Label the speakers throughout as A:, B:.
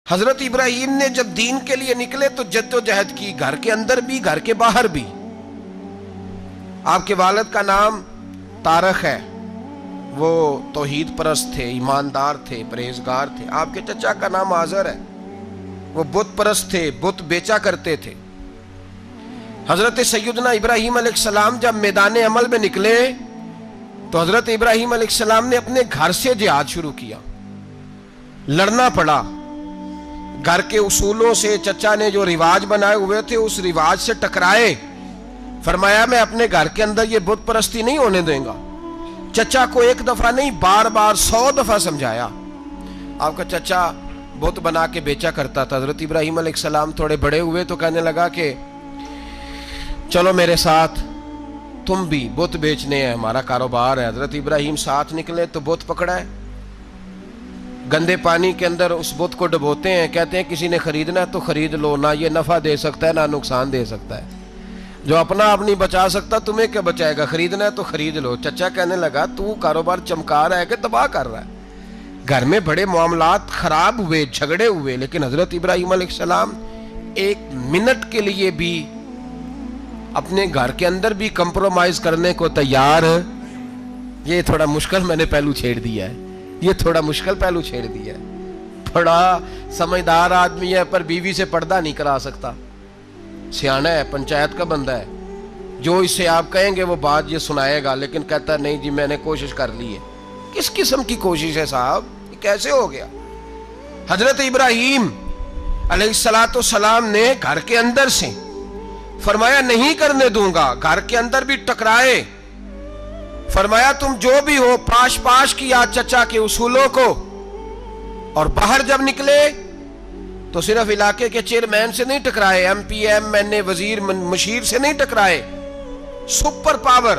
A: حضرت ابراہیم نے جب دین کے لیے نکلے تو جدوجہد کی، گھر کے اندر بھی گھر کے باہر بھی۔ آپ کے والد کا نام طارق ہے، وہ توحید پرست تھے، ایماندار تھے، پرہیزگار تھے۔ آپ کے چچا کا نام آزر ہے، وہ بت پرست تھے، بت بیچا کرتے تھے۔ حضرت سیدنا ابراہیم علیہ السلام جب میدان عمل میں نکلے تو حضرت ابراہیم علیہ السلام نے اپنے گھر سے جہاد شروع کیا، لڑنا پڑا۔ گھر کے اصولوں سے چچا نے جو رواج بنائے ہوئے تھے اس رواج سے ٹکرائے۔ فرمایا میں اپنے گھر کے اندر یہ بت پرستی نہیں ہونے دیں گا۔ چچا کو ایک دفعہ نہیں، بار بار 100 دفعہ سمجھایا۔ آپ کا چچا بت بنا کے بیچا کرتا تھا۔ حضرت ابراہیم علیہ السلام تھوڑے بڑے ہوئے تو کہنے لگا کہ چلو میرے ساتھ، تم بھی بت بیچنے ہیں، ہمارا کاروبار ہے۔ حضرت ابراہیم ساتھ نکلے تو بت پکڑا ہے، گندے پانی کے اندر اس بت کو ڈبوتے ہیں، کہتے ہیں کسی نے خریدنا ہے تو خرید لو، نہ یہ نفع دے سکتا ہے نہ نقصان دے سکتا ہے، جو اپنا آپ نہیں بچا سکتا تمہیں کیا بچائے گا، خریدنا ہے تو خرید لو۔ چچا کہنے لگا تو کاروبار چمکا رہا ہے کہ تباہ کر رہا ہے۔ گھر میں بڑے معاملات خراب ہوئے، جھگڑے ہوئے، لیکن حضرت ابراہیم علیہ السلام ایک منٹ کے لیے بھی اپنے گھر کے اندر بھی کمپرومائز کرنے کو تیار۔ یہ تھوڑا مشکل میں نے پہلو چھیڑ دیا ہے، یہ تھوڑا مشکل پہلو چھیڑ دیا ہے۔ بڑا سمجھدار آدمی ہے پر بیوی سے پردہ نہیں کرا سکتا، سیانا ہے، پنچایت کا بندہ ہے، جو اس سے آپ کہیں گے وہ بات یہ سنائے گا، لیکن کہتا ہے نہیں جی میں نے کوشش کر لی ہے۔ کس قسم کی کوشش ہے صاحب، یہ کیسے ہو گیا؟ حضرت ابراہیم علیہ السلام نے گھر کے اندر سے فرمایا نہیں کرنے دوں گا، گھر کے اندر بھی ٹکرائے۔ فرمایا تم جو بھی ہو، پاش کیا چچا کے اصولوں کو، اور باہر جب نکلے تو صرف علاقے کے چیئرمین سے نہیں ٹکرائے، ایم پی ایم این اے وزیر مشیر سے نہیں ٹکرائے، سپر پاور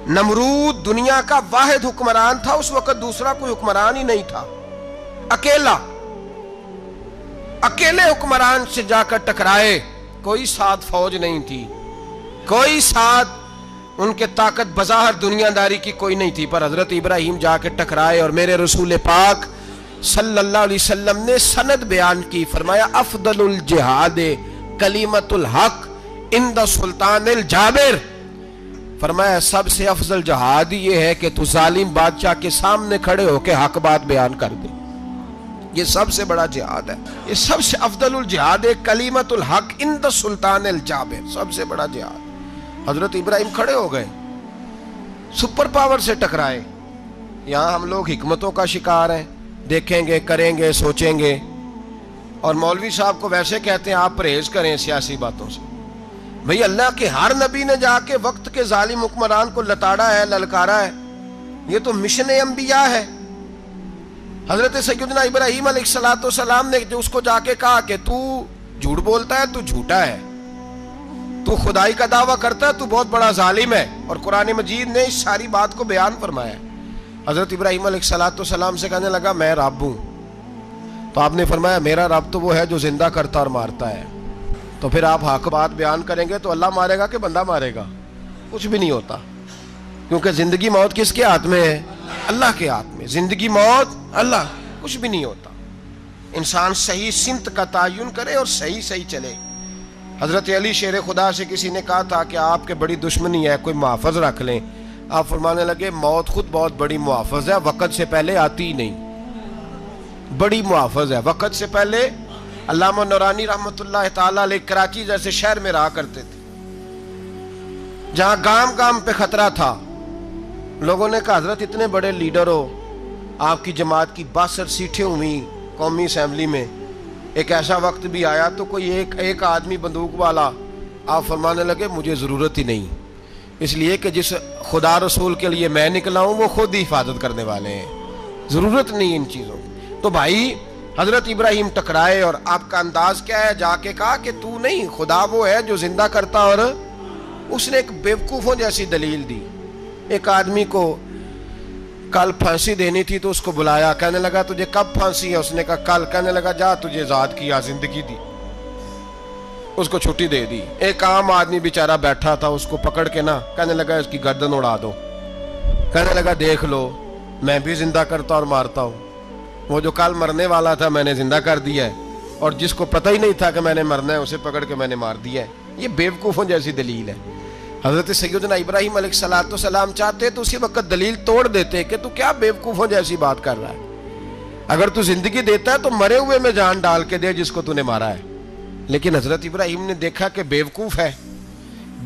A: نمرود دنیا کا واحد حکمران تھا اس وقت، دوسرا کوئی حکمران ہی نہیں تھا، اکیلے حکمران سے جا کر ٹکرائے، کوئی ساتھ فوج نہیں تھی، کوئی ساتھ ان کے طاقت بظاہر دنیا داری کی کوئی نہیں تھی، پر حضرت ابراہیم جا کے ٹکرائے۔ اور میرے رسول پاک صلی اللہ علیہ وسلم نے سند بیان کی، فرمایا افضل الجہاد کلمۃ الحق عند سلطان الجابر۔ فرمایا سب سے افضل جہاد یہ ہے کہ تو ظالم بادشاہ کے سامنے کھڑے ہو کے حق بات بیان کر دے، یہ سب سے بڑا جہاد ہے، یہ سب سے افضل الجہاد کلمۃ الحق عند سلطان الجابر، سب سے بڑا جہاد۔ حضرت ابراہیم کھڑے ہو گئے، سپر پاور سے ٹکرائے۔ یہاں ہم لوگ حکمتوں کا شکار ہیں، دیکھیں گے، کریں گے، سوچیں گے، اور مولوی صاحب کو ویسے کہتے ہیں آپ پرہیز کریں سیاسی باتوں سے۔ بھئی اللہ کے ہر نبی نے جا کے وقت کے ظالم حکمران کو لتاڑا ہے، للکارا ہے، یہ تو مشن انبیاء ہے۔ حضرت سیدنا ابراہیم علیہ السلام نے جو اس کو جا کے کہا کہ تو جھوٹ بولتا ہے، تو جھوٹا ہے، تو خدائی کا دعویٰ کرتا ہے، تو بہت بڑا ظالم ہے، اور قرآن مجید نے اس ساری بات کو بیان فرمایا۔ حضرت ابراہیم علیہ السلام سے کہنے لگا میں رب ہوں، تو آپ نے فرمایا میرا رب تو وہ ہے جو زندہ کرتا اور مارتا ہے، تو پھر آپ حق بات بیان کریں گے تو اللہ مارے گا کہ بندہ مارے گا؟ کچھ بھی نہیں ہوتا، کیونکہ زندگی موت کس کے ہاتھ میں ہے؟ اللہ کے ہاتھ میں، زندگی موت اللہ، کچھ بھی نہیں ہوتا۔ انسان صحیح سمت کا تعین کرے اور صحیح چلے۔ حضرت علی شیر خدا سے کسی نے کہا تھا کہ آپ کے بڑی دشمنی ہے، کوئی محافظ رکھ لیں۔ آپ فرمانے لگے موت خود بہت بڑی محافظ ہے، وقت سے پہلے آتی ہی نہیں، بڑی محافظ ہے وقت سے پہلے۔ علامہ نورانی رحمۃ اللہ تعالیٰ علیہ کراچی جیسے شہر میں رہا کرتے تھے، جہاں گام پہ خطرہ تھا۔ لوگوں نے کہا حضرت اتنے بڑے لیڈر ہو، آپ کی جماعت کی 62 سیٹیں ہوئی قومی اسمبلی میں، ایک ایسا وقت بھی آیا تو کوئی ایک آدمی بندوق والا۔ آپ فرمانے لگے مجھے ضرورت ہی نہیں، اس لیے کہ جس خدا رسول کے لیے میں نکلا ہوں وہ خود ہی حفاظت کرنے والے ہیں، ضرورت نہیں ان چیزوں کی۔ تو بھائی حضرت ابراہیم ٹکرائے، اور آپ کا انداز کیا ہے؟ جا کے کہا کہ تو نہیں، خدا وہ ہے جو زندہ کرتا، اور اس نے ایک بیوقوفوں جیسی دلیل دی۔ ایک آدمی کو کل پھانسی دینی تھی تو اس کو بلایا، کہنے لگا تجھے کب پھانسی ہے؟ اس نے کہا کل۔ کہنے لگا جا تجھے آزاد کیا، زندگی دی، اس کو چھٹی دے دی۔ ایک عام آدمی بیچارہ بیٹھا تھا، اس کو پکڑ کے نا کہنے لگا اس کی گردن اڑا دو، کہنے لگا دیکھ لو میں بھی زندہ کرتا اور مارتا ہوں۔ وہ جو کل مرنے والا تھا میں نے زندہ کر دیا ہے، اور جس کو پتہ ہی نہیں تھا کہ میں نے مرنا ہے اسے پکڑ کے میں نے مار دیا ہے۔ یہ بیوقوفوں جیسی دلیل ہے۔ حضرت سیدنا ابراہیم علیہ السلام چاہتے تو اسی وقت دلیل توڑ دیتے کہ تو کیا بیوقوفوں جیسی بات کر رہا ہے، اگر تو زندگی دیتا ہے تو مرے ہوئے میں جان ڈال کے دے جس کو تو نے مارا ہے۔ لیکن حضرت ابراہیم نے دیکھا کہ بیوقوف ہے،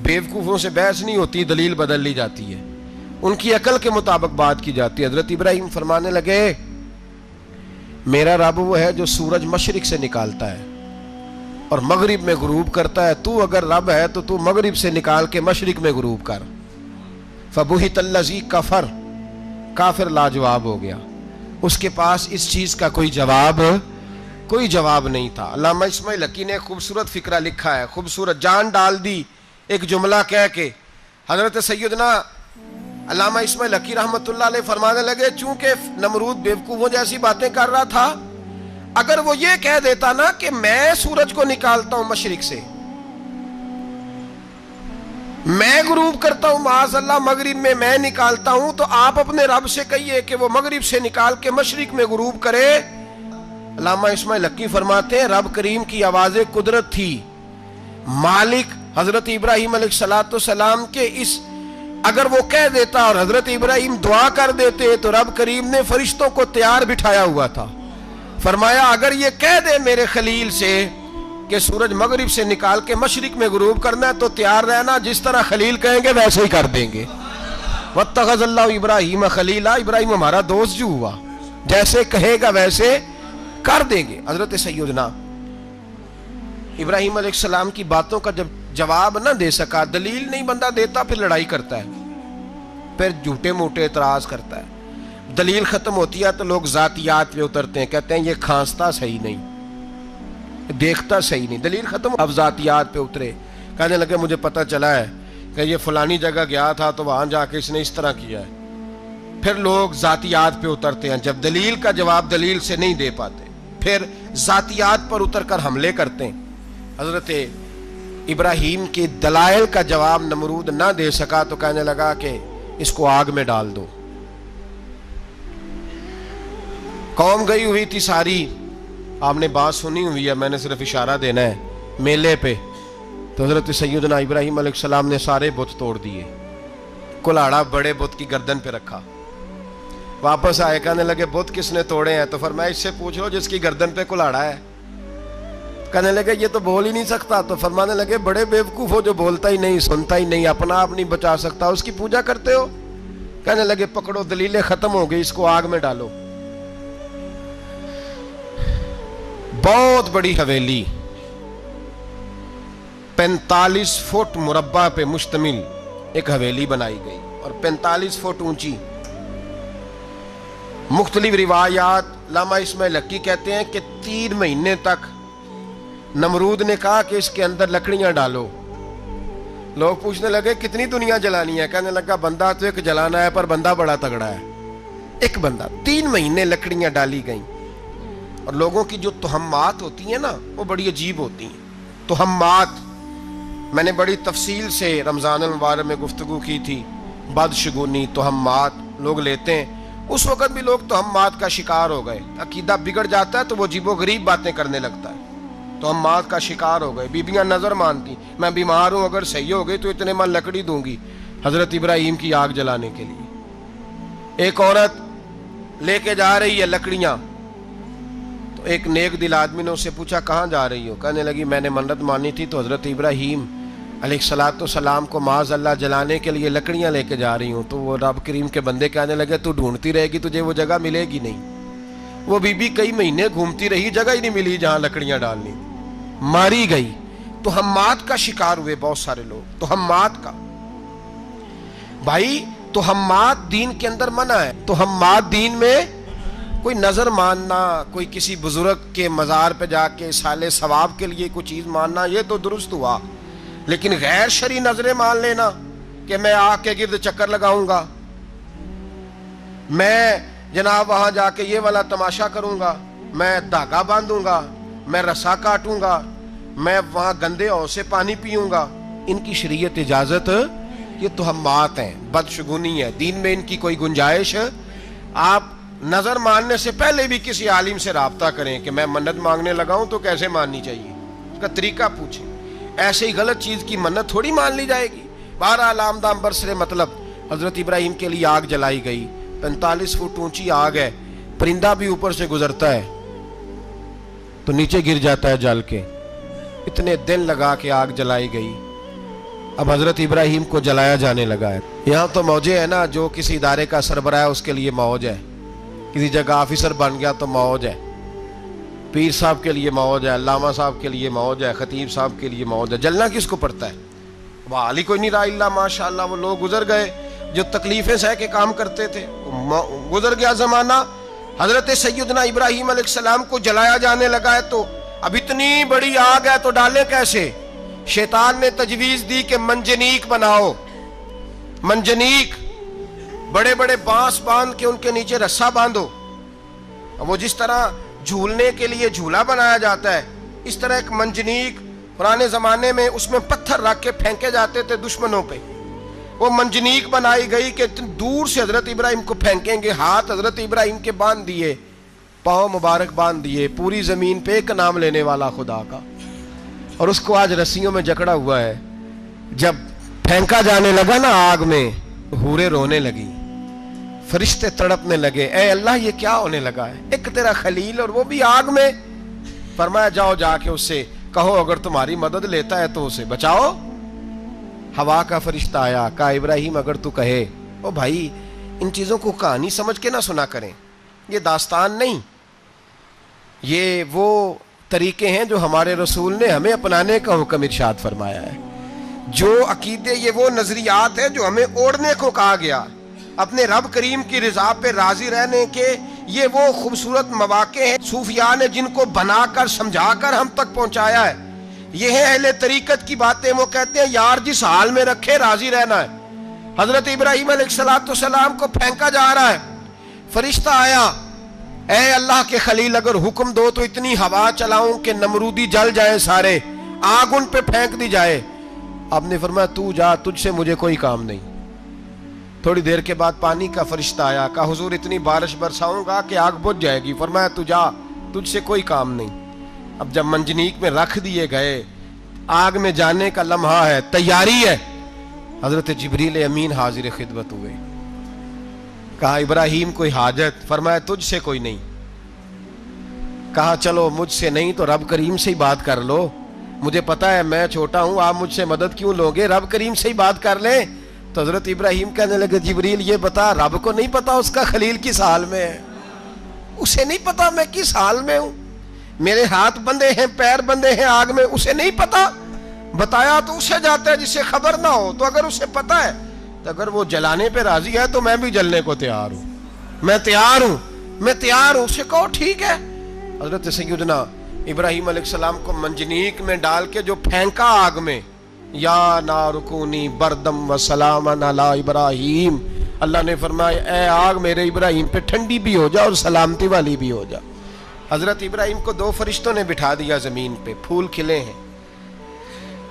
A: بیوقوفوں سے بحث نہیں ہوتی، دلیل بدل لی جاتی ہے، ان کی عقل کے مطابق بات کی جاتی ہے۔ حضرت ابراہیم فرمانے لگے میرا رب وہ ہے جو سورج مشرق سے نکالتا ہے اور مغرب میں غروب کرتا ہے، تو اگر رب ہے تو مغرب سے نکال کے مشرق میں غروب کر۔ فبہت الذی کفر، کافر لاجواب ہو گیا، اس کے پاس اس چیز کا کوئی جواب نہیں تھا۔ علامہ اسماعیل حقی نے خوبصورت فقرہ لکھا ہے، خوبصورت، جان ڈال دی ایک جملہ کہہ کے۔ حضرت سیدنا علامہ اسماعیل حقی رحمت اللہ علیہ فرمانے لگے چونکہ نمرود بیوقوفوں جیسی باتیں کر رہا تھا، اگر وہ یہ کہہ دیتا نا کہ میں سورج کو نکالتا ہوں مشرق سے، میں غروب کرتا ہوں معاذ اللہ مغرب میں نکالتا ہوں، تو آپ اپنے رب سے کہیے کہ وہ مغرب سے نکال کے مشرق میں غروب کرے۔ علامہ اسماعیل حقی فرماتے ہیں رب کریم کی آواز قدرت تھی، مالک حضرت ابراہیم علیہ السلام کے اس اگر وہ کہہ دیتا اور حضرت ابراہیم دعا کر دیتے تو رب کریم نے فرشتوں کو تیار بٹھایا ہوا تھا، فرمایا اگر یہ کہہ دے میرے خلیل سے کہ سورج مغرب سے نکال کے مشرق میں غروب کرنا ہے تو تیار رہنا، جس طرح خلیل کہیں گے ویسے ہی کر دیں گے۔ واتخذ اللہ ابراہیم خلیلا، ابراہیم ہمارا دوست جو ہوا، جیسے کہے گا ویسے کر دیں گے۔ حضرت سیدنا ابراہیم علیہ السلام کی باتوں کا جب جواب نہ دے سکا، دلیل نہیں بندہ دیتا، پھر لڑائی کرتا ہے، پھر جھوٹے موٹے اعتراض کرتا ہے۔ دلیل ختم ہوتی ہے تو لوگ ذاتیات پہ اترتے ہیں، کہتے ہیں یہ کھانستا صحیح نہیں، دیکھتا صحیح نہیں، دلیل ختم۔ اب ذاتیات پہ اترے، کہنے لگے مجھے پتہ چلا ہے کہ یہ فلانی جگہ گیا تھا تو وہاں جا کے اس نے اس طرح کیا ہے۔ پھر لوگ ذاتیات پہ اترتے ہیں، جب دلیل کا جواب دلیل سے نہیں دے پاتے پھر ذاتیات پر اتر کر حملے کرتے ہیں۔ حضرت ابراہیم کے دلائل کا جواب نمرود نہ دے سکا تو کہنے لگا کہ اس کو آگ میں ڈال دو۔ قوم گئی ہوئی تھی ساری، آپ نے بات سنی ہوئی ہے، میں نے صرف اشارہ دینا ہے، میلے پہ تو حضرت سیدنا ابراہیم علیہ السلام نے سارے بت توڑ دیے، کلاڑا بڑے بت کی گردن پہ رکھا، واپس آئے کہنے لگے بت کس نے توڑے ہیں؟ تو فرمایا اس سے پوچھ لو جس کی گردن پہ کلاڑا ہے۔ کہنے لگے یہ تو بول ہی نہیں سکتا، تو فرمانے لگے بڑے بیوقوف ہو جو بولتا ہی نہیں، سنتا ہی نہیں، اپنا آپ نہیں بچا سکتا، اس کی پوجا کرتے ہو؟ کہنے لگے پکڑو دلیلیں ختم ہو گئی، اس کو آگ میں ڈالو۔ بہت بڑی حویلی 45 فٹ مربع پہ مشتمل ایک حویلی بنائی گئی اور 45 فٹ اونچی۔ مختلف روایات، علامہ اسماعیل حقی کہتے ہیں کہ 3 مہینے تک نمرود نے کہا کہ اس کے اندر لکڑیاں ڈالو۔ لوگ پوچھنے لگے کتنی دنیا جلانی ہے؟ کہنے لگا بندہ تو ایک جلانا ہے پر بندہ بڑا تگڑا ہے، ایک بندہ۔ 3 مہینے لکڑیاں ڈالی گئیں، اور لوگوں کی جو تہمات ہوتی ہیں نا وہ بڑی عجیب ہوتی ہیں۔ تہمات میں نے بڑی تفصیل سے رمضان المبارک میں گفتگو کی تھی، بدشگونی، تہمات لوگ لیتے ہیں۔ اس وقت بھی لوگ تہمات کا شکار ہو گئے، عقیدہ بگڑ جاتا ہے تو وہ عجیب و غریب باتیں کرنے لگتا ہے، تہمات کا شکار ہو گئے۔ بیبیاں نظر مانتی، میں بیمار ہوں اگر صحیح ہو گئی تو اتنے من لکڑی دوں گی حضرت ابراہیم کی آگ جلانے کے لیے۔ ایک عورت لے کے جا رہی ہے لکڑیاں، تو ایک نیک دل آدمی نے اس سے پوچھا کہاں جا رہی ہو؟ کہنے لگی میں نے منت مانی تھی تو حضرت ابراہیم علیہ السلام کو معاذ اللہ جلانے کے لیے لکڑیاں لے کے جا رہی ہوں۔ تو وہ رب کریم کے بندے کہنے لگے تو ڈھونڈتی رہے گی، تجھے وہ جگہ ملے گی نہیں۔ وہ بی بی کئی مہینے گھومتی رہی، جگہ ہی نہیں ملی جہاں لکڑیاں ڈالنی، ماری گئی۔ تہمات کا شکار ہوئے بہت سارے لوگ، تہمات کا۔ بھائی تہمات دین کے اندر منع ہے، تہمات دین میں کوئی نظر ماننا، کوئی کسی بزرگ کے مزار پہ جا کے سالے ثواب کے لیے کوئی چیز ماننا، یہ تو درست ہوا، لیکن غیر شرعی نظریں مان لینا کہ میں آ کے گرد چکر لگاؤں گا، میں جناب وہاں جا کے یہ والا تماشا کروں گا، میں دھاگا باندھوں گا، میں رسا کاٹوں گا، میں وہاں گندے ہو سے پانی پیوں گا، ان کی شریعت اجازت، یہ تہمات ہیں، بدشگونی ہے، دین میں ان کی کوئی گنجائش۔ آپ نظر ماننے سے پہلے بھی کسی عالم سے رابطہ کریں کہ میں منت مانگنے لگا ہوں تو کیسے ماننی چاہیے، اس کا طریقہ پوچھیں. ایسے ہی غلط چیز کی منت تھوڑی مان لی جائے گی. بہرحال آمدام برسرے مطلب حضرت ابراہیم کے لیے آگ جلائی گئی. 45 فٹ اونچی آگ ہے، پرندہ بھی اوپر سے گزرتا ہے تو نیچے گر جاتا ہے جل کے. اتنے دن لگا کے آگ جلائی گئی. اب حضرت ابراہیم کو جلایا جانے لگا ہے. یہاں تو موجیں ہے نا، جو کسی ادارے کا سربراہ ہے اس کے لیے موج ہے، کسی جگہ آفیسر بن گیا تو موج ہے، پیر صاحب کے لیے موج ہے، علامہ صاحب کے لیے موج ہے، خطیب صاحب کے لیے موج ہے. جلنا کس کو پڑتا ہے؟ وہاں علی کوئی نہیں رہا اللہ ماشاءاللہ. وہ لوگ گزر گئے جو تکلیفیں سہ کے کام کرتے تھے، گزر گیا زمانہ. حضرت سیدنا ابراہیم علیہ السلام کو جلایا جانے لگا ہے تو اب اتنی بڑی آگ ہے تو ڈالیں کیسے؟ شیطان نے تجویز دی کہ منجنیق بناؤ. منجنیق بڑے بڑے بانس باندھ کے ان کے نیچے رسا باندھو. وہ جس طرح جھولنے کے لیے جھولا بنایا جاتا ہے، اس طرح ایک منجنیق پرانے زمانے میں اس میں پتھر رکھ کے پھینکے جاتے تھے دشمنوں پہ. وہ منجنیق بنائی گئی کہ دور سے حضرت ابراہیم کو پھینکیں گے. ہاتھ حضرت ابراہیم کے باندھ دیے، پاؤں مبارک باندھ دیے. پوری زمین پہ ایک نام لینے والا خدا کا، اور اس کو آج رسیوں میں جکڑا ہوا ہے. جب پھینکا جانے لگا نا آگ میں، حوریں رونے لگی، فرشتے تڑپنے لگے. اے اللہ یہ کیا ہونے لگا ہے؟ ایک تیرا خلیل اور وہ بھی آگ میں. فرمایا جاؤ جا کے اس سے کہو اگر تمہاری مدد لیتا ہے تو اسے بچاؤ. ہوا کا فرشتہ آیا، کہا ابراہیم اگر تو کہے. او بھائی ان چیزوں کو کہانی سمجھ کے نہ سنا کریں، یہ داستان نہیں، یہ وہ طریقے ہیں جو ہمارے رسول نے ہمیں اپنانے کا حکم ارشاد فرمایا ہے. جو عقیدے، یہ وہ نظریات ہیں جو ہمیں اوڑھنے کو کہا گیا. اپنے رب کریم کی رضا پہ راضی رہنے کے یہ وہ خوبصورت مواقع ہیں صوفیاء نے جن کو بنا کر سمجھا کر ہم تک پہنچایا ہے. یہ ہے اہل طریقت کی باتیں. وہ کہتے ہیں یار جس حال میں رکھے راضی رہنا ہے. حضرت ابراہیم علیہ السلام کو پھینکا جا رہا ہے، فرشتہ آیا، اے اللہ کے خلیل اگر حکم دو تو اتنی ہوا چلاؤں کہ نمرودی جل جائے سارے، آگ ان پہ پھینک دی جائے. آپ نے فرمایا تو جا، تجھ سے مجھے کوئی کام نہیں. تھوڑی دیر کے بعد پانی کا فرشتہ آیا، کہا حضور اتنی بارش برساؤں گا کہ آگ بجھ جائے گی. فرمایا تو جا، تجھ سے کوئی کام نہیں. اب جب منجنیق میں رکھ دیے گئے، آگ میں جانے کا لمحہ ہے، تیاری ہے، حضرت جبریل امین حاضر خدمت ہوئے. کہا ابراہیم کوئی حاجت؟ فرمایا تجھ سے کوئی نہیں. کہا چلو مجھ سے نہیں تو رب کریم سے ہی بات کر لو، مجھے پتا ہے میں چھوٹا ہوں، آپ مجھ سے مدد کیوں لوگے، رب کریم سے ہی بات کر لیں. تو حضرت ابراہیم کہنے لگے جبریل یہ بتا رب کو نہیں پتا اس کا خلیل کس حال میں ہے؟ اسے نہیں پتا میں کس حال میں ہوں، میرے ہاتھ بندے ہیں، پیر بندے ہیں آگ میں، اسے نہیں پتا. بتایا تو اسے جاتا ہے جسے خبر نہ ہو. تو اگر اسے پتا ہے تو اگر وہ جلانے پہ راضی ہے تو میں بھی جلنے کو تیار ہوں، میں تیار ہوں. اسے کہو ٹھیک ہے. حضرت سیدنا ابراہیم علیہ السلام کو منجنیق میں ڈال کے جو پھینکا آگ میں، یا نار کونی بردم و سلاما علی ابراہیم، اللہ نے فرمایا اے آگ میرے ابراہیم پہ ٹھنڈی بھی ہو جا اور سلامتی والی بھی ہو جا. حضرت ابراہیم کو دو فرشتوں نے بٹھا دیا زمین پہ. پھول کھلے ہیں،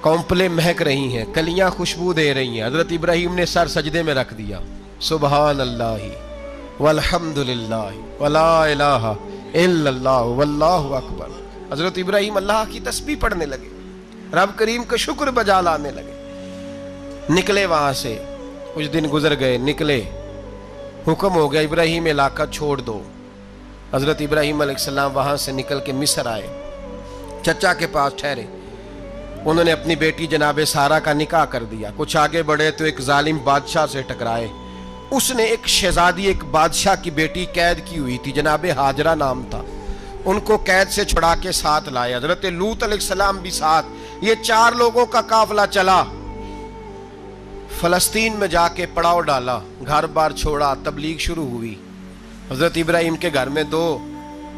A: کونپلیں مہک رہی ہیں، کلیاں خوشبو دے رہی ہیں. حضرت ابراہیم نے سر سجدے میں رکھ دیا، سبحان اللہ والحمد للہ ولا الہ الا اللہ واللہ اکبر. حضرت ابراہیم اللہ کی تسبیح پڑھنے لگے، رب کریم کا شکر بجا لانے لگے. نکلے وہاں سے، کچھ دن گزر گئے، نکلے، حکم ہو گیا ابراہیم علاقہ چھوڑ دو. حضرت ابراہیم علیہ السلام وہاں سے نکل کے مصر آئے، چچا کے پاس ٹھہرے. انہوں نے اپنی بیٹی جناب سارہ کا نکاح کر دیا. کچھ آگے بڑھے تو ایک ظالم بادشاہ سے ٹکرائے. اس نے ایک شہزادی، ایک بادشاہ کی بیٹی قید کی ہوئی تھی، جناب ہاجرہ نام تھا. ان کو قید سے چھڑا کے ساتھ لائے. حضرت لوط علیہ السلام بھی ساتھ. یہ 4 لوگوں کا قافلہ چلا، فلسطین میں جا کے پڑاؤ ڈالا، گھر بار چھوڑا، تبلیغ شروع ہوئی. حضرت ابراہیم کے گھر میں 2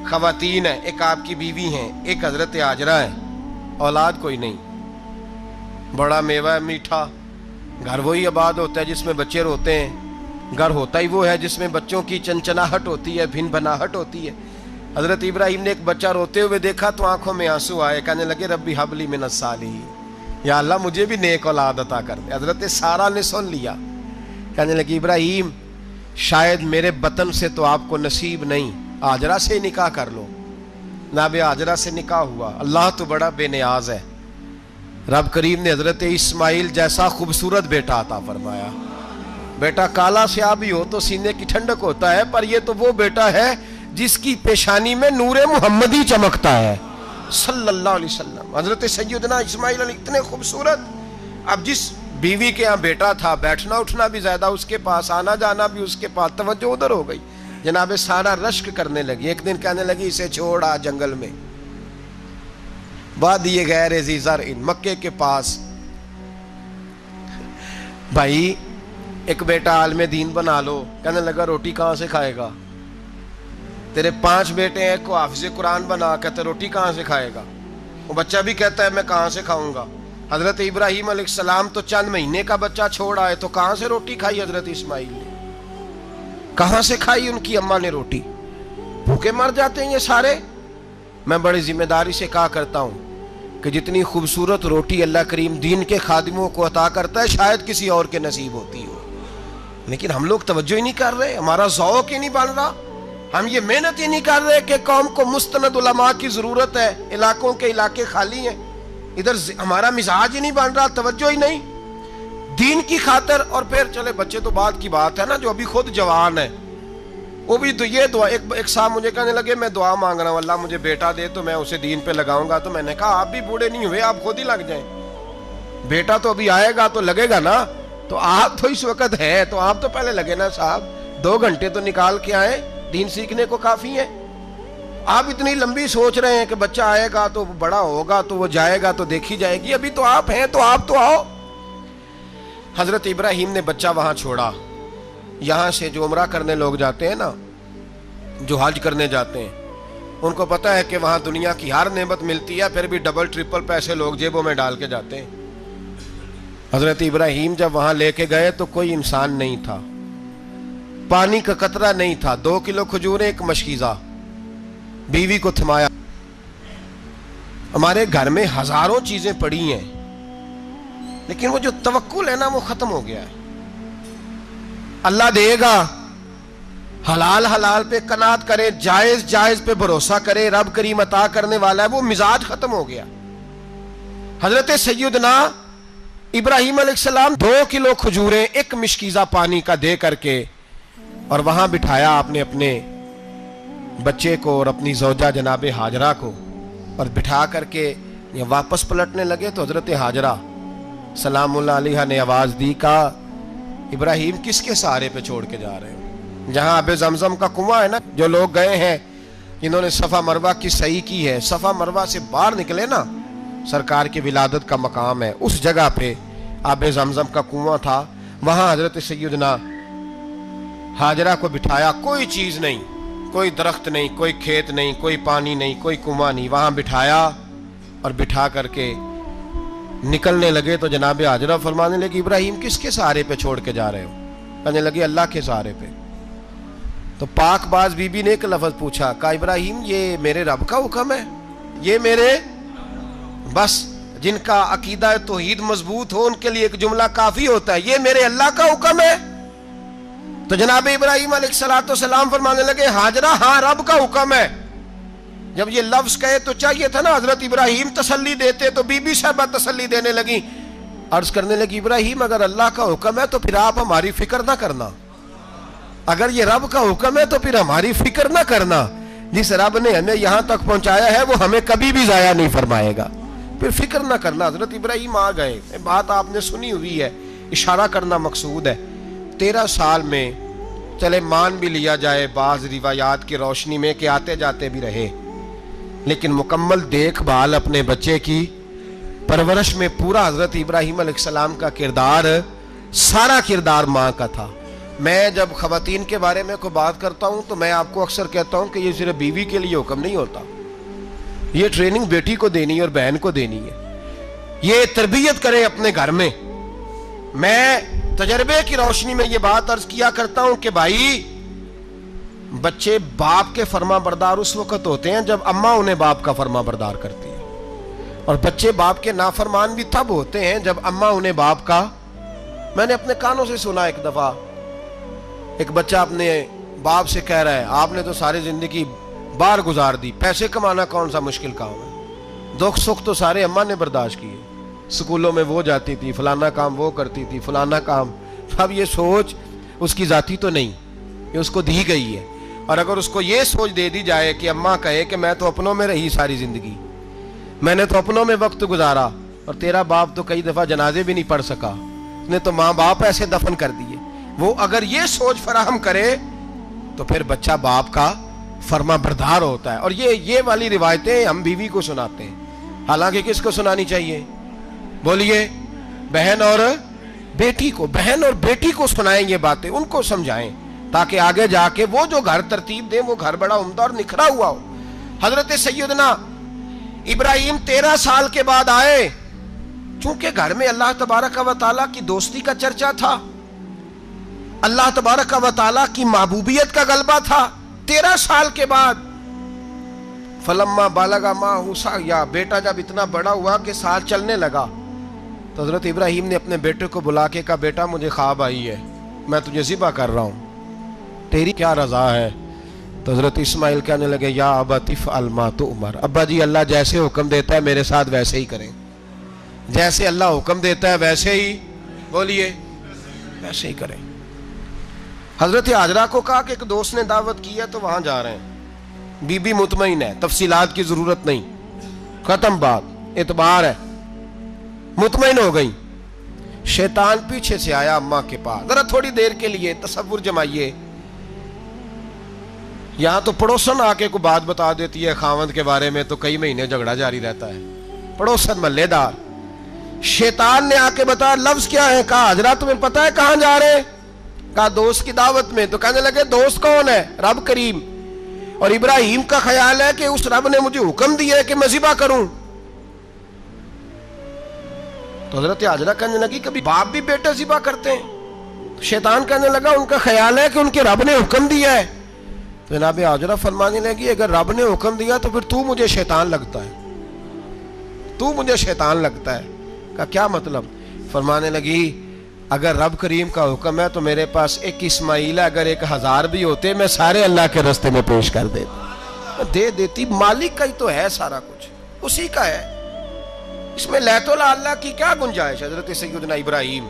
A: خواتین ہیں، ایک آپ کی بیوی ہیں، ایک حضرت ہاجرہ ہے. اولاد کوئی نہیں، بڑا میوہ ہے میٹھا. گھر وہی آباد ہوتا ہے جس میں بچے روتے ہیں، گھر ہوتا ہی وہ ہے جس میں بچوں کی چنچناہٹ ہوتی ہے، بھن بھناہٹ ہوتی ہے. حضرت ابراہیم نے ایک بچہ روتے ہوئے دیکھا تو آنکھوں میں آنسو آئے، کہنے لگے ربی حب لی من الصالحین، یا اللہ مجھے بھی نیک اولاد عطا کر دے. حضرت سارہ نے سن لیا، کہنے لگی ابراہیم شاید میرے بطن سے تو آپ کو نصیب نہیں، ہاجرہ سے نکاح کر لو۔ جناب ہاجرہ سے نکاح ہوا۔ اللہ تو بڑا بے نیاز ہے، رب کریم نے حضرت اسماعیل جیسا خوبصورت بیٹا عطا فرمایا۔ بیٹا کالا سیاہ بھی ہو تو سینے کی ٹھنڈک ہوتا ہے، پر یہ تو وہ بیٹا ہے جس کی پیشانی میں نور محمدی چمکتا ہے صلی اللہ علیہ وسلم۔ حضرت سیدنا اسماعیل علیہ اتنے خوبصورت، اب جس بیوی کے یہاں بیٹا تھا، بیٹھنا اٹھنا بھی زیادہ اس کے پاس، آنا جانا بھی اس کے پاس، توجہ ادھر ہو گئی۔ جناب سارا رشک کرنے لگی، ایک دن کہنے لگی اسے چھوڑ آ جنگل میں، وادی غیر ذی زرع، مکے کے پاس۔ بھائی ایک بیٹا عالم دین بنا لو، کہنے لگا روٹی کہاں سے کھائے گا؟ تیرے 5 بیٹے ہیں، کو حافظ قرآن بنا، کہتے روٹی کہاں سے کھائے گا؟ وہ بچہ بھی کہتا ہے میں کہاں سے کھاؤں گا؟ حضرت ابراہیم علیہ السلام تو چند مہینے کا بچہ چھوڑ آئے، تو کہاں سے روٹی کھائی حضرت اسماعیل نے؟ کہاں سے کھائی ان کی اماں نے روٹی؟ بھوکے مر جاتے ہیں یہ سارے۔ میں بڑی ذمہ داری سے کہا کرتا ہوں کہ جتنی خوبصورت روٹی اللہ کریم دین کے خادموں کو عطا کرتا ہے شاید کسی اور کے نصیب ہوتی ہو، لیکن ہم لوگ توجہ ہی نہیں کر رہے، ہمارا ذوق ہی نہیں بن رہا، ہم یہ محنت ہی نہیں کر رہے کہ قوم کو مستند علماء کی ضرورت ہے، علاقوں کے علاقے خالی ہیں، ادھر ہمارا مزاج ہی نہیں بن رہا، توجہ ہی نہیں دین کی خاطر۔ اور پھر چلے بچے تو بعد کی بات ہے نا، جو ابھی خود جوان ہے وہ بھی تو یہ دعا، ایک صاحب مجھے کہنے لگے میں دعا مانگ رہا ہوں اللہ مجھے بیٹا دے تو میں اسے دین پہ لگاؤں گا، تو میں نے کہا آپ بھی بوڑھے نہیں ہوئے، آپ خود ہی لگ جائیں، بیٹا تو ابھی آئے گا تو لگے گا نا، تو آپ تو اس وقت ہے تو آپ تو پہلے لگے نا صاحب، 2 گھنٹے تو نکال کے آئے، دین سیکھنے کو کافی ہے۔ آپ اتنی لمبی سوچ رہے ہیں کہ بچہ آئے گا تو بڑا ہوگا تو وہ جائے گا تو دیکھی جائے گی، ابھی تو آپ ہیں تو آپ تو آؤ۔ حضرت ابراہیم نے بچہ وہاں چھوڑا۔ یہاں سے جو عمرہ کرنے لوگ جاتے ہیں نا، جو حج کرنے جاتے ہیں، ان کو پتہ ہے کہ وہاں دنیا کی ہر نعمت ملتی ہے، پھر بھی ڈبل ٹرپل پیسے لوگ جیبوں میں ڈال کے جاتے ہیں۔ حضرت ابراہیم جب وہاں لے کے گئے تو کوئی انسان نہیں تھا، پانی کا قطرہ نہیں تھا، 2 کلو کھجوریں، 1 مشکیزہ، بیوی کو تھمایا۔ ہمارے گھر میں ہزاروں چیزیں پڑی ہیں، لیکن وہ جو توکل ہے نا وہ ختم ہو گیا ہے۔ اللہ دے گا، حلال حلال پہ قناعت کرے، جائز جائز پہ بھروسہ کرے، رب کریم عطا کرنے والا ہے، وہ مزاج ختم ہو گیا۔ حضرت سیدنا ابراہیم علیہ السلام 2 کلو کھجوریں، 1 مشکیزہ پانی کا دے کر کے، اور وہاں بٹھایا آپ نے اپنے بچے کو اور اپنی زوجہ جناب ہاجرہ کو، اور بٹھا کر کے یہ واپس پلٹنے لگے تو حضرت ہاجرہ سلام اللہ علیہ نے آواز دی، کہا ابراہیم کس کے سہارے پہ چھوڑ کے جا رہے ہو؟ جہاں آب زمزم کا کنواں ہے نا، جو لوگ گئے ہیں جنہوں نے صفا مروہ کی صحیح کی ہے، صفا مروہ سے باہر نکلے نا، سرکار کی ولادت کا مقام ہے، اس جگہ پہ آب زمزم کا کنواں تھا، وہاں حضرت سیدنا ہاجرہ کو بٹھایا، کوئی چیز نہیں، کوئی درخت نہیں، کوئی کھیت نہیں، کوئی پانی نہیں، کوئی کنواں نہیں، وہاں بٹھایا، اور بٹھا کر کے نکلنے لگے تو جناب ہاجرہ فرمانے لگی ابراہیم کس کے سہارے پہ چھوڑ کے جا رہے ہو؟ کہنے لگی اللہ کے سہارے پہ۔ تو پاک باز بی بی نے ایک لفظ پوچھا، کہا ابراہیم یہ میرے رب کا حکم ہے، یہ میرے، بس جن کا عقیدہ توحید مضبوط ہو ان کے لیے ایک جملہ کافی ہوتا ہے، یہ میرے اللہ کا حکم ہے۔ تو جناب ابراہیم علیہ السلام فرمانے لگے ہاجرہ ہاں رب کا حکم ہے۔ جب یہ لفظ کہے تو چاہیے تھا نا حضرت ابراہیم تسلی دیتے، تو بی بی صاحبہ تسلی دینے لگی، عرض کرنے لگی ابراہیم اگر اللہ کا حکم ہے تو پھر آپ ہماری فکر نہ کرنا، اگر یہ رب کا حکم ہے تو پھر ہماری فکر نہ کرنا، جس رب نے ہمیں یہاں تک پہنچایا ہے وہ ہمیں کبھی بھی ضائع نہیں فرمائے گا، پھر فکر نہ کرنا۔ حضرت ابراہیم آ گئے، بات آپ نے سنی ہوئی ہے، اشارہ کرنا مقصود ہے۔ 13 سال میں چلے مان بھی لیا جائے بعض روایات کی روشنی میں کہ آتے جاتے بھی رہے، لیکن مکمل دیکھ بھال اپنے بچے کی پرورش میں پورا حضرت ابراہیم علیہ السلام کا کردار، سارا کردار ماں کا تھا۔ میں جب خواتین کے بارے میں کوئی بات کرتا ہوں تو میں آپ کو اکثر کہتا ہوں کہ یہ صرف بیوی کے لیے حکم نہیں ہوتا، یہ ٹریننگ بیٹی کو دینی ہے اور بہن کو دینی ہے، یہ تربیت کرے اپنے گھر میں۔ میں تجربے کی روشنی میں یہ بات عرض کیا کرتا ہوں کہ بھائی بچے باپ کے فرما بردار اس وقت ہوتے ہیں جب اماں انہیں باپ کا فرما بردار کرتی ہے، اور بچے باپ کے نافرمان بھی تب ہوتے ہیں جب اماں انہیں باپ کا، میں نے اپنے کانوں سے سنا ایک دفعہ ایک بچہ اپنے باپ سے کہہ رہا ہے آپ نے تو ساری زندگی باہر گزار دی، پیسے کمانا کون سا مشکل کام ہے، دکھ سکھ تو سارے اماں نے برداشت کیے، سکولوں میں وہ جاتی تھی، فلانا کام وہ کرتی تھی، فلانا کام۔ اب یہ سوچ اس کی ذاتی تو نہیں، یہ اس کو دی گئی ہے۔ اور اگر اس کو یہ سوچ دے دی جائے کہ اماں کہے کہ میں تو اپنوں میں رہی ساری زندگی، میں نے تو اپنوں میں وقت گزارا، اور تیرا باپ تو کئی دفعہ جنازے بھی نہیں پڑھ سکا، اس نے تو ماں باپ ایسے دفن کر دیے، وہ اگر یہ سوچ فراہم کرے تو پھر بچہ باپ کا فرما بردار ہوتا ہے۔ اور یہ والی روایتیں ہم بیوی کو سناتے ہیں، حالانکہ کس کو سنانی چاہیے؟ بولیے، بہن اور بیٹی کو۔ بہن اور بیٹی کو سنائیں یہ باتیں، ان کو سمجھائیں، تاکہ آگے جا کے وہ جو گھر ترتیب دیں وہ گھر بڑا عمدہ اور نکھرا ہوا ہو۔ حضرت سیدنا ابراہیم 13 سال کے بعد آئے، چونکہ گھر میں اللہ تبارک و تعالیٰ کی دوستی کا چرچا تھا، اللہ تبارک و تعالیٰ کی محبوبیت کا غلبہ تھا۔ 13 سال کے بعد فلما بالغ معہ سعیا، بیٹا جب اتنا بڑا ہوا کہ سال چلنے لگا، تو حضرت ابراہیم نے اپنے بیٹے کو بلا کے کہا بیٹا مجھے خواب آئی ہے، میں تجھے ذبح کر رہا ہوں، تیری کیا رضا ہے؟ تو حضرت اسماعیل کہنے لگے یا ابت افعل ما تؤمر، ابا جی اللہ جیسے حکم دیتا ہے میرے ساتھ ویسے ہی کریں، جیسے اللہ حکم دیتا ہے ویسے ہی، بولیے، ویسے ہی کریں۔ حضرت حاجرہ کو کہا کہ ایک دوست نے دعوت کی ہے تو وہاں جا رہے ہیں، بی بی مطمئن ہے، تفصیلات کی ضرورت نہیں، ختم بات، اعتبار ہے، مطمئن ہو گئی۔ شیطان پیچھے سے آیا اماں کے پاس، ذرا تھوڑی دیر کے لیے تصور جمائیے، یہاں تو پڑوسن آ کے کوئی بات بتا دیتی ہے خاوند کے بارے میں تو کئی مہینے جھگڑا جاری رہتا ہے، پڑوسن محلے دار۔ شیطان نے آ کے بتایا لفظ کیا ہے؟ کہا حاجرہ تمہیں پتا ہے کہاں جا رہے ہیں؟ کہا دوست کی دعوت میں۔ تو کہنے لگے دوست کون ہے؟ رب کریم، اور ابراہیم کا خیال ہے کہ اس رب نے مجھے حکم دیا ہے کہ میں ذبح کروں۔ تو حضرت حاجرہ کہنے لگی کبھی باپ بھی بیٹا ذبح کرتے ہیں؟ تو شیطان کہنے لگا ان کا خیال ہے کہ ان کے رب نے حکم دیا ہے۔ تو جناب حاجرہ فرمانے لگی اگر رب نے حکم دیا تو پھر تو مجھے شیطان لگتا ہے، تو مجھے شیطان لگتا ہے۔ کہا کیا مطلب؟ فرمانے لگی اگر رب کریم کا حکم ہے تو میرے پاس ایک اسماعیل ہے، اگر 1000 بھی ہوتے میں سارے اللہ کے راستے میں پیش کر دیتا، دے دیتی، مالک کا ہی تو ہے سارا کچھ، اسی کا ہے، اس میں لیت اللہ کی کیا گنجائش؟ حضرت سیدنا ابراہیم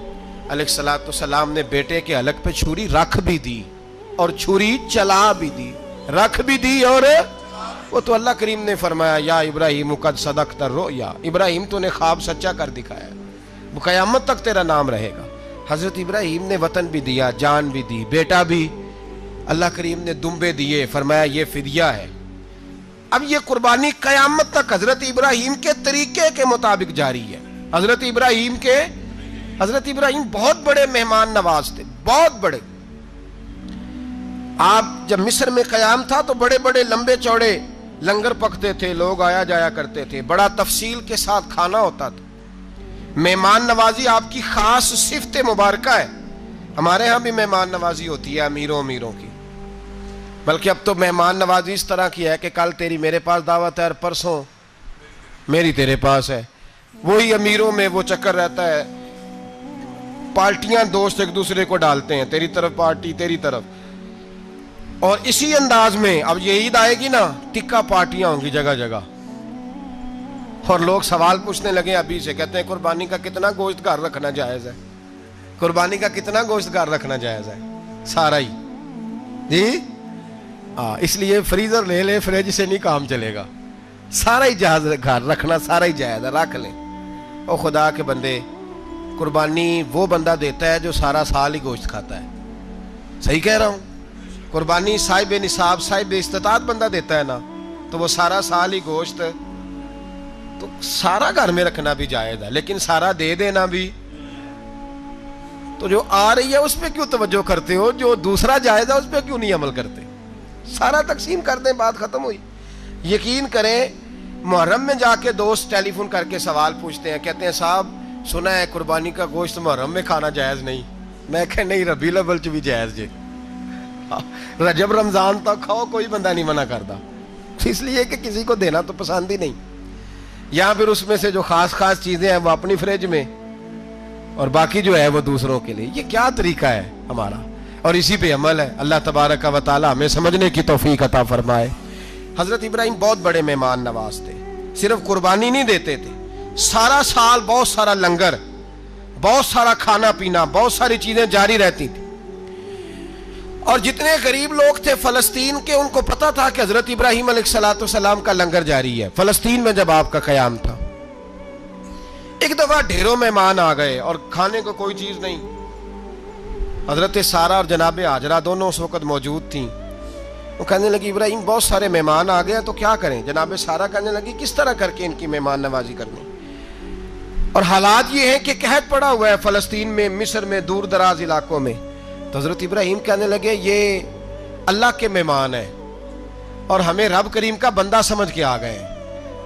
A: علیہ السلام نے بیٹے کے حلق پہ چھری رکھ بھی دی اور چھری چلا بھی دی، رکھ بھی دی، اور وہ تو اللہ کریم نے فرمایا یا ابراہیم قد صدقت الرؤیا، ابراہیم تو نے خواب سچا کر دکھایا، وہ قیامت تک تیرا نام رہے گا۔ حضرت ابراہیم نے وطن بھی دیا، جان بھی دی، بیٹا بھی، اللہ کریم نے دمبے دیے، فرمایا یہ فدیہ ہے۔ اب یہ قربانی قیامت تک حضرت ابراہیم کے طریقے کے مطابق جاری ہے۔ حضرت ابراہیم بہت بڑے مہمان نواز تھے، بہت بڑے۔ آپ جب مصر میں قیام تھا تو بڑے بڑے لمبے چوڑے لنگر پکتے تھے، لوگ آیا جایا کرتے تھے، بڑا تفصیل کے ساتھ کھانا ہوتا تھا۔ مہمان نوازی آپ کی خاص صفت مبارکہ ہے، ہمارے ہاں بھی مہمان نوازی ہوتی ہے امیروں کی، بلکہ اب تو مہمان نوازی اس طرح کی ہے کہ کل تیری میرے پاس دعوت ہے اور پرسوں میری تیرے پاس ہے، وہی امیروں میں وہ چکر رہتا ہے، پارٹیاں دوست ایک دوسرے کو ڈالتے ہیں، تیری طرف پارٹی تیری طرف، اور اسی انداز میں اب یہ عید آئے گی نا ٹکا پارٹیاں ہوں گی جگہ جگہ، اور لوگ سوال پوچھنے لگے ابھی سے، کہتے ہیں قربانی کا کتنا گوشت گھر رکھنا جائز ہے؟ قربانی کا کتنا گوشت گھر رکھنا جائز ہے؟ سارا ہی جی، اس لیے فریزر لے لے، فریج سے نہیں کام چلے گا، سارا ہی جائز گھر رکھنا، سارا ہی جائز ہے، رکھ لیں۔ او خدا کے بندے، قربانی وہ بندہ دیتا ہے جو سارا سال ہی گوشت کھاتا ہے، صحیح کہہ رہا ہوں؟ قربانی صاحب نصاب، صاحب استطاعت بندہ دیتا ہے نا، تو وہ سارا سال ہی گوشت، تو سارا گھر میں رکھنا بھی جائز ہے، لیکن سارا دے دینا بھی، تو جو آ رہی ہے اس پہ کیوں توجہ کرتے ہو؟ جو دوسرا جائز ہے اس پہ کیوں نہیں عمل کرتے؟ سارا تقسیم کر دیں، بات ختم ہوئی۔ یقین کریں محرم میں جا کے دوست ٹیلی فون کر کے سوال پوچھتے ہیں، کہتے ہیں صاحب سنا ہے قربانی کا گوشت محرم میں کھانا جائز نہیں، میں کہ نہیں ربیع الاول چ بھی جائز جی، رجب رمضان تک کھاؤ، کوئی بندہ نہیں منع کرتا، اس لیے کہ کسی کو دینا تو پسند ہی نہیں، یا پھر اس میں سے جو خاص چیزیں ہیں وہ اپنی فریج میں اور باقی جو ہے وہ دوسروں کے لیے۔ یہ کیا طریقہ ہے ہمارا؟ اور اسی پہ عمل ہے. اللہ تبارک و تعالی ہمیں سمجھنے کی توفیق عطا فرمائے. حضرت ابراہیم بہت بڑے مہمان نواز تھے. صرف قربانی نہیں دیتے تھے, سارا سال بہت سارا لنگر, بہت سارا کھانا پینا, بہت ساری چیزیں جاری رہتی تھی. اور جتنے غریب لوگ تھے فلسطین کے, ان کو پتا تھا کہ حضرت ابراہیم علیہ السلام کا لنگر جاری ہے. فلسطین میں جب آپ کا قیام تھا, ایک دفعہ ڈھیروں مہمان آ گئے اور کھانے کو کوئی چیز نہیں. حضرت سارہ اور جناب ہاجرہ دونوں اس وقت موجود تھیں. وہ کہنے لگی ابراہیم بہت سارے مہمان آ گئے تو کیا کریں؟ جناب سارہ کہنے لگی کس طرح کر کے ان کی مہمان نوازی کرنی. اور حالات یہ ہیں کہ قحط پڑا ہوا ہے فلسطین میں, مصر میں, دور دراز علاقوں میں. تو حضرت ابراہیم کہنے لگے یہ اللہ کے مہمان ہیں اور ہمیں رب کریم کا بندہ سمجھ کے آ گئے,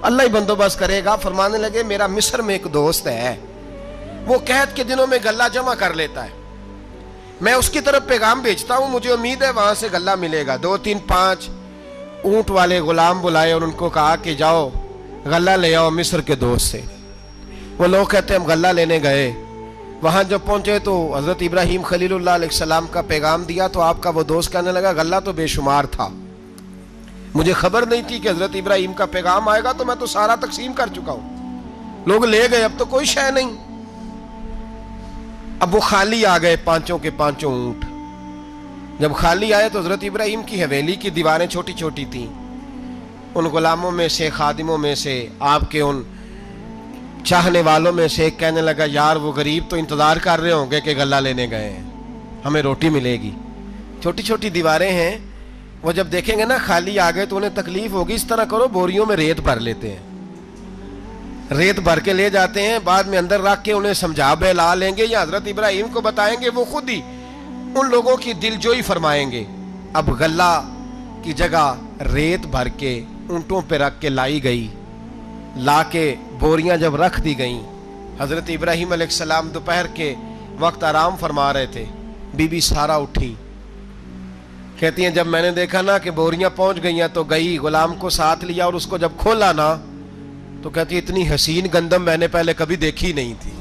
A: اللہ ہی بندوبست کرے گا. فرمانے لگے میرا مصر میں ایک دوست ہے, وہ قحط کے دنوں میں غلہ جمع کر لیتا ہے, میں اس کی طرف پیغام بھیجتا ہوں, مجھے امید ہے وہاں سے غلہ ملے گا. 2 3 5 اونٹ والے غلام بلائے اور ان کو کہا کہ جاؤ غلہ لے آؤ مصر کے دوست سے. وہ لوگ کہتے ہیں ہم غلہ لینے گئے, وہاں جب پہنچے تو حضرت ابراہیم خلیل اللہ علیہ السلام کا پیغام دیا تو آپ کا وہ دوست کہنے لگا غلہ تو بے شمار تھا, مجھے خبر نہیں تھی کہ حضرت ابراہیم کا پیغام آئے گا, تو میں تو سارا تقسیم کر چکا ہوں. لوگ لے گئے, اب تو کوئی شے نہیں. اب وہ خالی آ گئے 5 کے 5 اونٹ. جب خالی آئے تو حضرت ابراہیم کی حویلی کی دیواریں چھوٹی چھوٹی تھیں. ان غلاموں میں سے, خادموں میں سے, آپ کے ان چاہنے والوں میں سے ایک کہنے لگا یار وہ غریب تو انتظار کر رہے ہوں گے کہ غلہ لینے گئے ہیں, ہمیں روٹی ملے گی. چھوٹی چھوٹی دیواریں ہیں, وہ جب دیکھیں گے نا خالی آ گئے تو انہیں تکلیف ہوگی. اس طرح کرو بوریوں میں ریت بھر لیتے ہیں, ریت بھر کے لے جاتے ہیں, بعد میں اندر رکھ کے انہیں سمجھا بہلا لیں گے یا حضرت ابراہیم کو بتائیں گے, وہ خود ہی ان لوگوں کی دل جوئی فرمائیں گے. اب غلہ کی جگہ ریت بھر کے اونٹوں پہ رکھ کے لائی گئی. لا کے بوریاں جب رکھ دی گئیں, حضرت ابراہیم علیہ السلام دوپہر کے وقت آرام فرما رہے تھے. بی بی سارہ اٹھی, کہتی ہیں جب میں نے دیکھا نا کہ بوریاں پہنچ گئی ہیں تو گئی, غلام کو ساتھ لیا اور اس کو جب کھولا نا تو کہتی اتنی حسین گندم میں نے پہلے کبھی دیکھی نہیں تھی,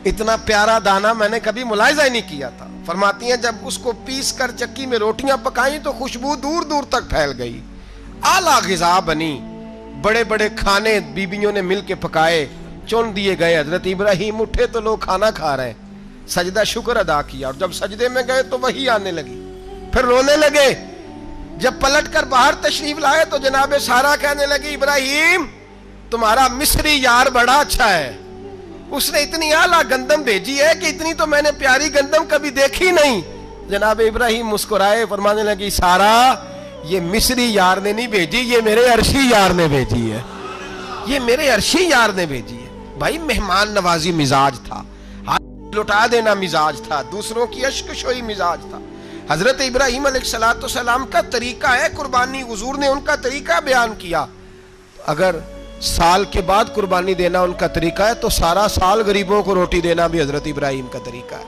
A: اتنا پیارا دانا میں نے کبھی ملاحظہ ہی نہیں کیا تھا. فرماتی ہیں جب اس کو پیس کر چکی میں روٹیاں پکائیں تو خوشبو دور دور تک پھیل گئی, اعلیٰ غذا بنی, بڑے بڑے کھانے بیبیوں نے مل کے پکائے, چن دیے گئے. حضرت ابراہیم اٹھے تو لوگ کھانا کھا رہے ہیں, سجدہ شکر ادا کیا, اور جب سجدے میں گئے تو وہی آنے لگی, پھر رونے لگے. جب پلٹ کر باہر تشریف لائے تو جناب سارہ کہنے لگی ابراہیم تمہارا مصری یار بڑا اچھا ہے, اس نے اتنی اعلیٰ گندم بھیجی ہے کہ اتنی تو میں نے پیاری گندم کبھی دیکھی نہیں. جناب ابراہیم مسکرائے, فرمانے لگی سارہ یہ مصری یار نے نہیں بھیجی, یہ میرے عرشی یار نے بھیجی ہے, یہ میرے عرشی یار نے بھیجی ہے. بھائی مہمان نوازی مزاج تھا, ہاتھ لٹا دینا مزاج تھا, دوسروں کی اشک شوئی مزاج تھا. حضرت ابراہیم علیہ السلام کا طریقہ ہے قربانی, حضور نے ان کا طریقہ بیان کیا. اگر سال کے بعد قربانی دینا ان کا طریقہ ہے تو سارا سال غریبوں کو روٹی دینا بھی حضرت ابراہیم کا طریقہ ہے.